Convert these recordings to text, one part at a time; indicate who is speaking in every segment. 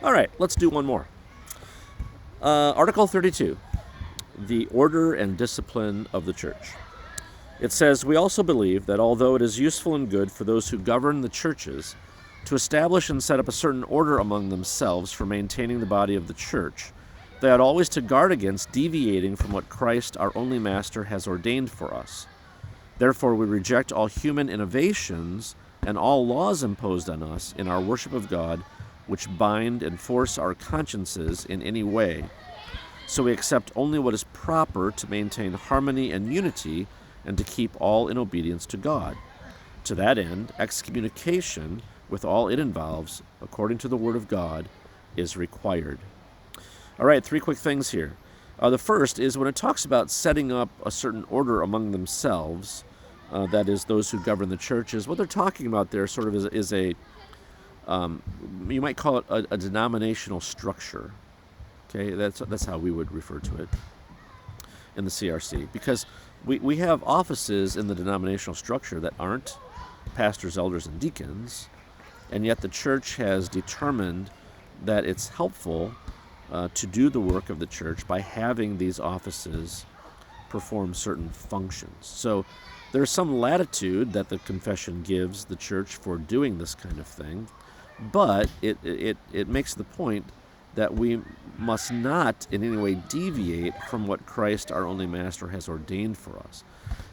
Speaker 1: All right, let's do one more. Article 32, the order and discipline of the church. It says, "We also believe that although it is useful and good for those who govern the churches to establish and set up a certain order among themselves for maintaining the body of the church, they ought always to guard against deviating from what Christ, our only Master, has ordained for us. Therefore, we reject all human innovations and all laws imposed on us in our worship of God, which bind and force our consciences in any way. So we accept only what is proper to maintain harmony and unity and to keep all in obedience to God. To that end, excommunication, with all it involves, according to the Word of God, is required." All right, 3 quick things here. The first is when it talks about setting up a certain order among themselves, that is, those who govern the churches, what they're talking about there sort of is a you might call it a denominational structure. Okay, that's how we would refer to it in the CRC, because we have offices in the denominational structure that aren't pastors, elders, and deacons, and yet the church has determined that it's helpful to do the work of the church by having these offices perform certain functions. So there's some latitude that the confession gives the church for doing this kind of thing, but it makes the point that we must not in any way deviate from what Christ, our only Master, has ordained for us.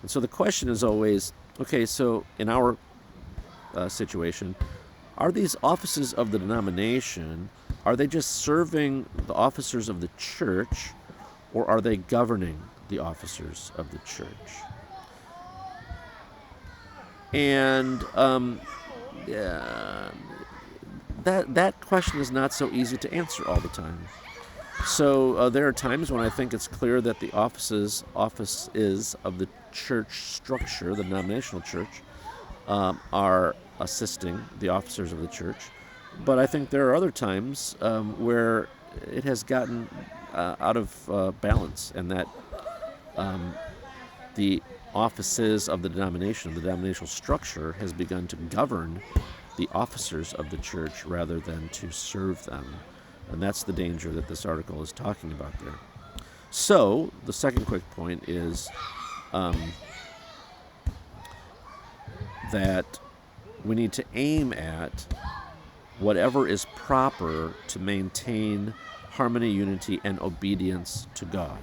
Speaker 1: And so the question is always, okay, so in our situation, are these offices of the denomination, are they just serving the officers of the church, or are they governing the officers of the church? And that question is not so easy to answer all the time. So there are times when I think it's clear that the office is of the church structure, the denominational church, are assisting the officers of the church. But I think there are other times where it has gotten out of balance, and that the offices of the denominational structure, has begun to govern the officers of the church rather than to serve them. And that's the danger that this article is talking about there. So, the second quick point is that we need to aim at whatever is proper to maintain harmony, unity, and obedience to God.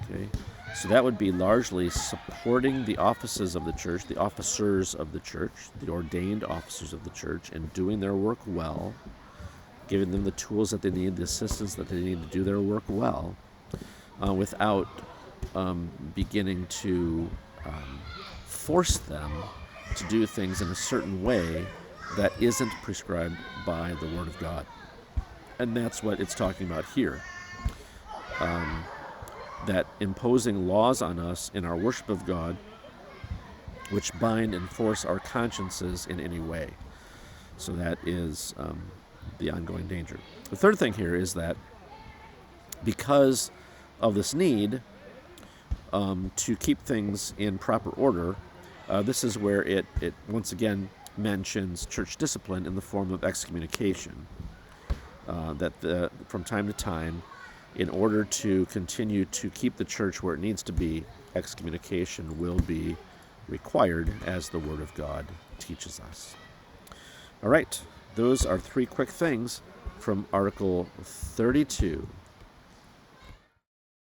Speaker 1: Okay? So that would be largely supporting the offices of the church, the officers of the church, the ordained officers of the church, and doing their work well, giving them the tools that they need, the assistance that they need to do their work well, without beginning to force them to do things in a certain way that isn't prescribed by the Word of God. And that's what it's talking about here. That imposing laws on us in our worship of God, which bind and force our consciences in any way. So that is the ongoing danger. The third thing here is that because of this need to keep things in proper order, this is where it once again mentions church discipline in the form of excommunication. That from time to time, in order to continue to keep the church where it needs to be, excommunication will be required as the Word of God teaches us. All right, those are 3 quick things from Article 32.